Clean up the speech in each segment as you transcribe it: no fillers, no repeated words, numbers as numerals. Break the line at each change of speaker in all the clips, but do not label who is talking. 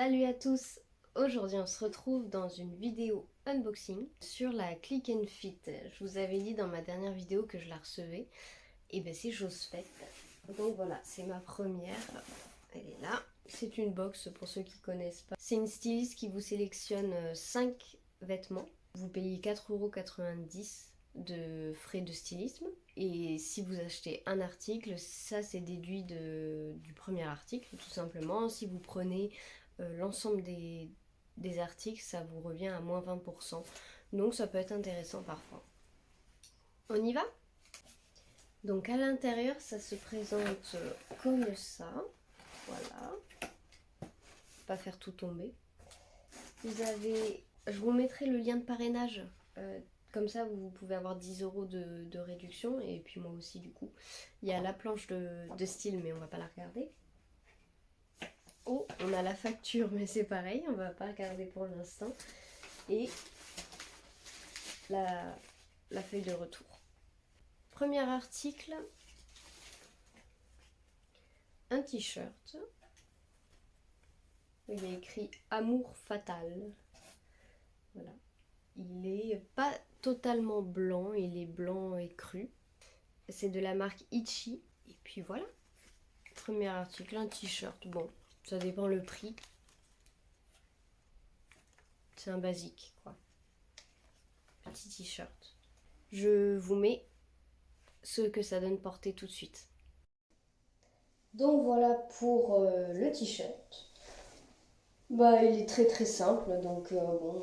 Salut à tous! Aujourd'hui on se retrouve dans une vidéo unboxing sur la Click and Fit. Je vous avais dit dans ma dernière vidéo que je la recevais. Et ben c'est chose faite. Donc voilà, c'est ma première. Elle est là. C'est une box pour ceux qui connaissent pas. C'est une styliste qui vous sélectionne 5 vêtements. Vous payez 4,90 € de frais de stylisme. Et si vous achetez un article, ça c'est déduit du premier article tout simplement. Si vous prenez l'ensemble des articles, ça vous revient à moins 20%. Donc ça peut être intéressant parfois. On y va? Donc à l'intérieur, ça se présente comme ça. Voilà. Pas faire tout tomber. Vous avez... Je vous mettrai le lien de parrainage. Comme ça, vous pouvez avoir 10 € de réduction. Et puis moi aussi, du coup. Il y a la planche de style, mais on va pas la regarder. Oh, on a la facture, mais c'est pareil. On va pas regarder pour l'instant. Et la feuille de retour. Premier article. Un t-shirt. Il y a écrit Amour fatal. Voilà. Il est pas totalement blanc, il est blanc et cru. C'est de la marque Itchy. Et puis voilà. Premier article, un t-shirt. Bon, ça dépend le prix. C'est un basique, quoi. Petit t-shirt. Je vous mets ce que ça donne porter tout de suite. Donc voilà pour le t-shirt. Bah, il est très très simple, donc bon...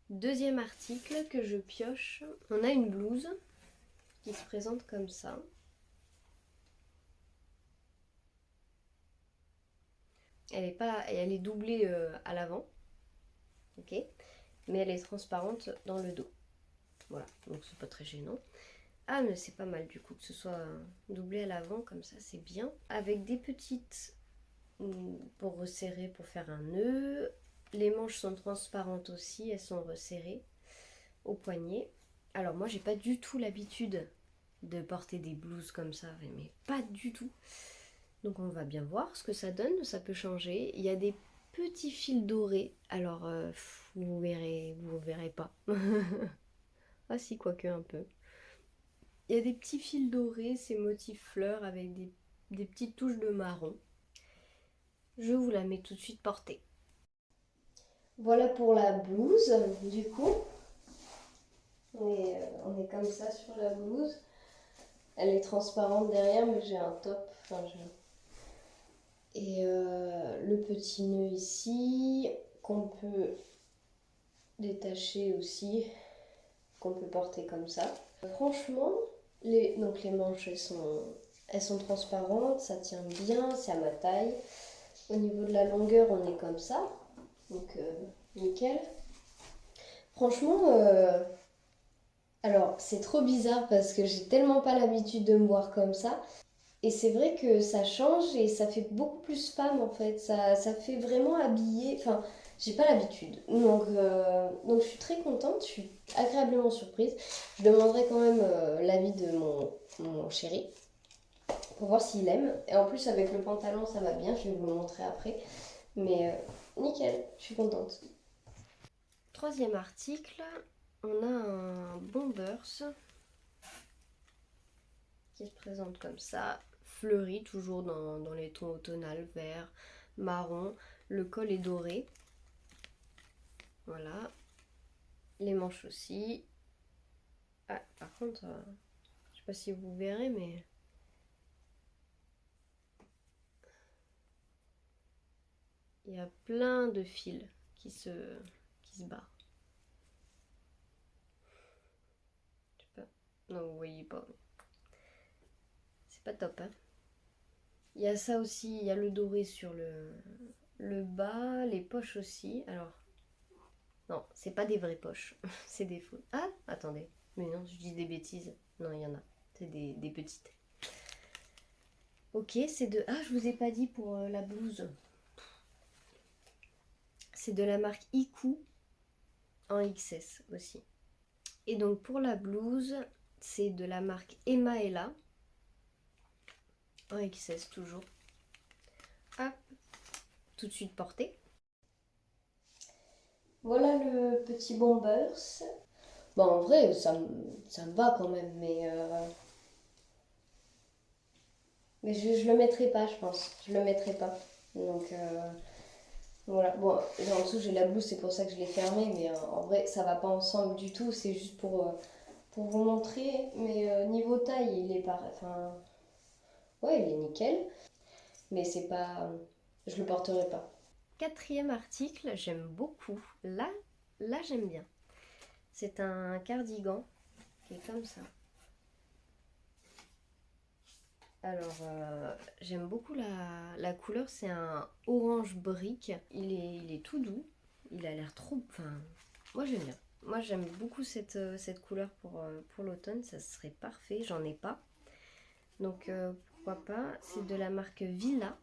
Deuxième article que je pioche, on a une blouse qui se présente comme ça. Elle est doublée à l'avant, ok, mais elle est transparente dans le dos. Voilà, donc c'est pas très gênant. Ah, mais c'est pas mal du coup que ce soit doublé à l'avant comme ça, c'est bien. Avec des petites pour resserrer, pour faire un nœud. Les manches sont transparentes aussi, elles sont resserrées au poignet. Alors moi j'ai pas du tout l'habitude de porter des blouses comme ça, mais pas du tout. Donc on va bien voir ce que ça donne, ça peut changer. Il y a des petits fils dorés, alors vous verrez pas. Ah si, quoique un peu. Il y a des petits fils dorés, ces motifs fleurs avec des petites touches de marron. Je vous la mets tout de suite portée. Voilà pour la blouse, du coup. On est comme ça sur la blouse. Elle est transparente derrière, mais j'ai un top. Et le petit nœud ici, qu'on peut détacher aussi, qu'on peut porter comme ça. Franchement, donc les manches, elles sont transparentes, ça tient bien, c'est à ma taille. Au niveau de la longueur, on est comme ça, donc nickel. Franchement, alors c'est trop bizarre parce que j'ai tellement pas l'habitude de me voir comme ça. Et c'est vrai que ça change et ça fait beaucoup plus femme en fait. Ça fait vraiment habillé. Enfin, j'ai pas l'habitude. Donc je suis très contente, je suis agréablement surprise. Je demanderai quand même l'avis de mon chéri pour voir s'il aime. Et en plus, avec le pantalon, ça va bien. Je vais vous le montrer après. Mais nickel, je suis contente. Troisième article, on a un Bombers qui se présente comme ça, fleuri, toujours dans les tons automnales, vert, marron. Le col est doré. Voilà. Les manches aussi. Ah, par contre, je sais pas si vous verrez, mais il y a plein de fils qui se barrent. Je sais pas. Non, vous voyez pas. C'est pas top, hein. Il y a ça aussi, il y a le doré sur le bas, les poches aussi. Alors, non, c'est pas des vraies poches, c'est des faux. Ah, attendez, mais non, je dis des bêtises. Non, il y en a, c'est des petites. Ok, c'est de... Ah, je vous ai pas dit pour la blouse. C'est de la marque Iku en XS aussi. Et donc pour la blouse, c'est de la marque Emaela en XS toujours. Hop, tout de suite porter.
Voilà le petit bombers. Bon, en vrai, ça me va quand même, mais je le mettrai pas, je pense. Je le mettrai pas. Donc, voilà. Bon, en dessous, j'ai la blouse, c'est pour ça que je l'ai fermée, mais en vrai, ça va pas ensemble du tout. C'est juste pour vous montrer. Mais niveau taille, il est pareil. Enfin, ouais, il est nickel. Mais c'est pas. Je le porterai pas.
Quatrième article, j'aime beaucoup. Là j'aime bien. C'est un cardigan qui est comme ça. Alors, j'aime beaucoup la couleur, c'est un orange brique. Il est tout doux. Il a l'air trop... Enfin, moi j'aime bien. Moi j'aime beaucoup cette couleur pour l'automne, ça serait parfait. J'en ai pas. Donc, pourquoi pas. C'est de la marque Villa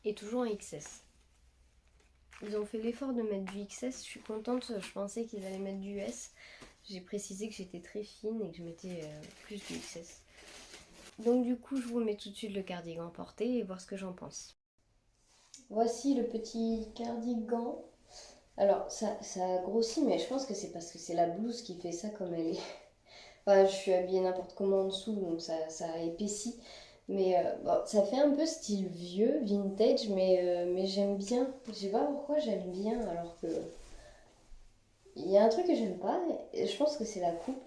et toujours en XS. Ils ont fait l'effort de mettre du XS, je suis contente, je pensais qu'ils allaient mettre du S. J'ai précisé que j'étais très fine et que je mettais plus du XS. Donc du coup, je vous mets tout de suite le cardigan porté et voir ce que j'en pense.
Voici le petit cardigan. Alors, ça a grossi, mais je pense que c'est parce que c'est la blouse qui fait ça comme elle est. Enfin, je suis habillée n'importe comment en dessous, donc ça a épaissi. Mais bon, ça fait un peu style vieux, vintage, mais j'aime bien. Je sais pas pourquoi j'aime bien, alors que... Il y a un truc que j'aime pas, et je pense que c'est la coupe,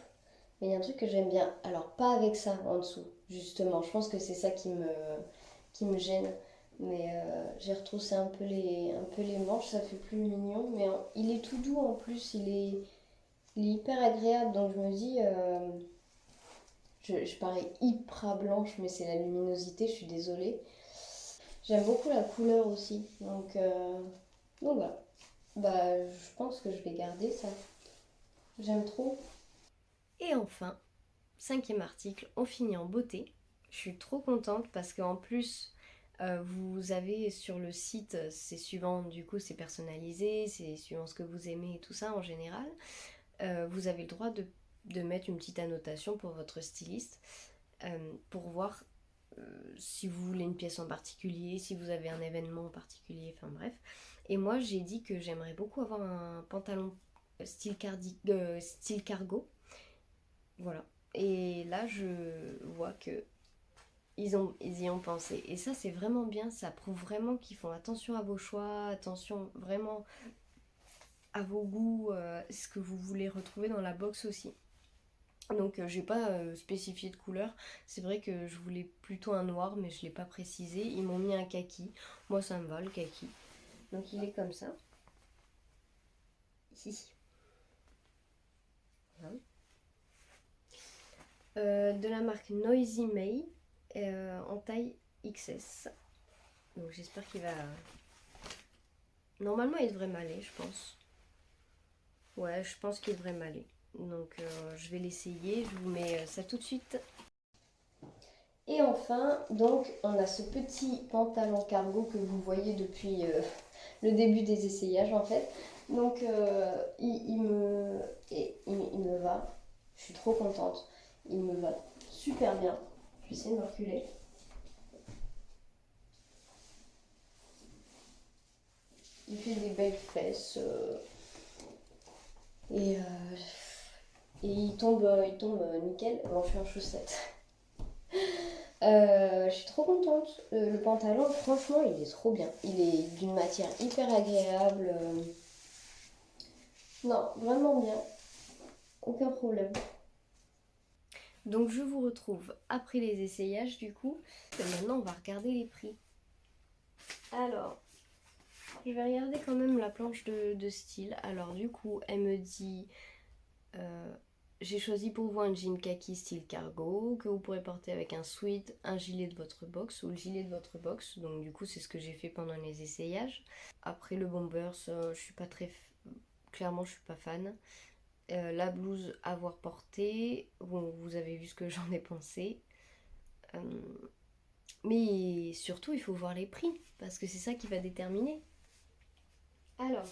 mais il y a un truc que j'aime bien. Alors, pas avec ça en dessous, justement. Je pense que c'est ça qui me gêne. Mais j'ai retroussé un peu les manches, ça fait plus mignon. Mais il est tout doux en plus, il est hyper agréable. Donc je me dis, je parais hyper blanche, mais c'est la luminosité, je suis désolée. J'aime beaucoup la couleur aussi. Donc voilà. Bah, je pense que je vais garder ça. J'aime trop.
Et enfin, cinquième article, on finit en beauté. Je suis trop contente parce qu'en plus, vous avez sur le site, c'est suivant, du coup c'est personnalisé, c'est suivant ce que vous aimez et tout ça en général. Vous avez le droit de mettre une petite annotation pour votre styliste pour voir si vous voulez une pièce en particulier, si vous avez un événement en particulier, enfin bref. Et moi j'ai dit que j'aimerais beaucoup avoir un pantalon style cargo. Voilà. Et là je vois que ils y ont pensé. Et ça c'est vraiment bien, ça prouve vraiment qu'ils font attention à vos choix, attention vraiment à vos goûts, ce que vous voulez retrouver dans la box aussi. Donc j'ai pas spécifié de couleur. C'est vrai que je voulais plutôt un noir, mais je l'ai pas précisé. Ils m'ont mis un kaki. Moi ça me va le kaki. Donc il est comme ça. Ici. Voilà. De la marque Noisy May en taille XS. Donc j'espère qu'il va... Normalement il devrait m'aller, je pense. Ouais, je pense qu'il devrait m'aller. Donc je vais l'essayer. Je vous mets ça tout de suite.
Et enfin, donc, on a ce petit pantalon cargo que vous voyez depuis le début des essayages en fait. Donc, il me va. Je suis trop contente. Il me va super bien. Je vais essayer de me reculer. Il fait des belles fesses. Et, euh, et il tombe nickel. Bon, je suis en chaussettes. Je suis trop contente. Le pantalon, franchement, il est trop bien. Il est d'une matière hyper agréable. Non, vraiment bien. Aucun problème.
Donc je vous retrouve après les essayages du coup. Et maintenant on va regarder les prix. Alors, je vais regarder quand même la planche de style. Alors du coup, elle me dit... j'ai choisi pour vous un jean kaki style cargo que vous pourrez porter avec un sweat, un gilet de votre box ou le gilet de votre box. Donc du coup, c'est ce que j'ai fait pendant les essayages. Après le bombers, je suis pas très... Clairement, je suis pas fan. La blouse à voir portée, bon, vous avez vu ce que j'en ai pensé. Euh, mais surtout, il faut voir les prix, parce que c'est ça qui va déterminer. Alors,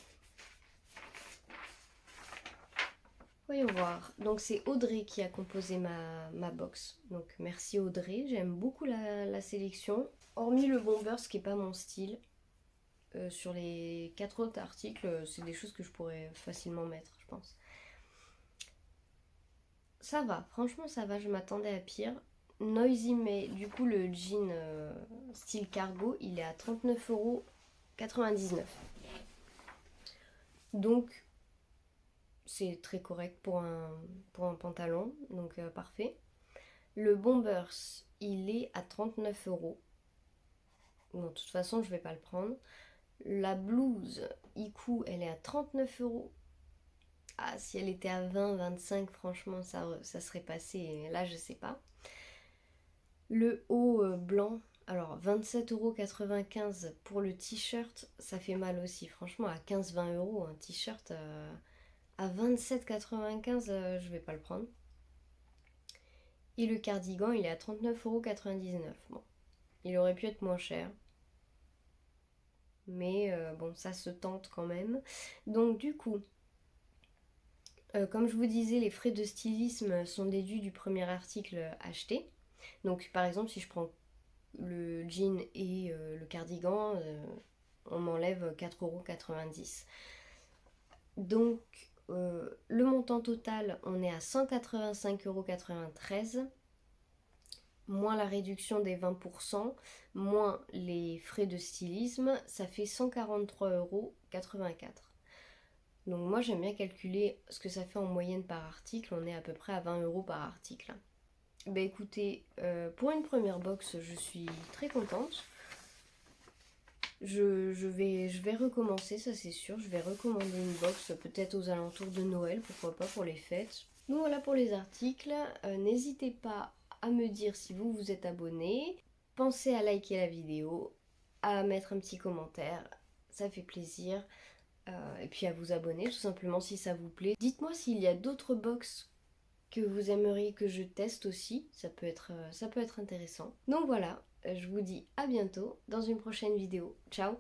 voyons voir. Donc c'est Audrey qui a composé ma box. Donc merci Audrey, j'aime beaucoup la sélection. Hormis le bombers qui n'est pas mon style. sur les 4 autres articles, c'est des choses que je pourrais facilement mettre, je pense. Ça va, franchement ça va, je m'attendais à pire. Noisy May, du coup le jean style cargo, il est à 39,99 €. Donc c'est très correct pour un pantalon, donc parfait. Le Bombers, il est à 39 €. Bon, de toute façon, je vais pas le prendre. La blouse Iku, elle est à 39 €. Ah, si elle était à 20, 25, franchement, ça serait passé. Là, je sais pas. Le haut blanc, alors 27,95 € pour le t-shirt, ça fait mal aussi. Franchement, à 15-20 € un t-shirt à 27,95 €, je vais pas le prendre. Et le cardigan, il est à 39,99 €. Bon, il aurait pu être moins cher. Mais bon, ça se tente quand même. Donc du coup, comme je vous disais, les frais de stylisme sont déduits du premier article acheté. Donc par exemple, si je prends le jean et le cardigan, on m'enlève 4,90 €. Donc le montant total, on est à 185,93 €, moins la réduction des 20%, moins les frais de stylisme, ça fait 143,84 €. Donc moi j'aime bien calculer ce que ça fait en moyenne par article, on est à peu près à 20 € par article. Bah écoutez, pour une première box, je suis très contente. Je vais recommencer, ça c'est sûr. Je vais recommander une box peut-être aux alentours de Noël, pourquoi pas pour les fêtes. Donc voilà pour les articles. N'hésitez pas à me dire si vous vous êtes abonné. Pensez à liker la vidéo, à mettre un petit commentaire, ça fait plaisir. Et puis à vous abonner tout simplement si ça vous plaît. Dites-moi s'il y a d'autres box que vous aimeriez que je teste aussi, ça peut être intéressant. Donc voilà, je vous dis à bientôt dans une prochaine vidéo. Ciao!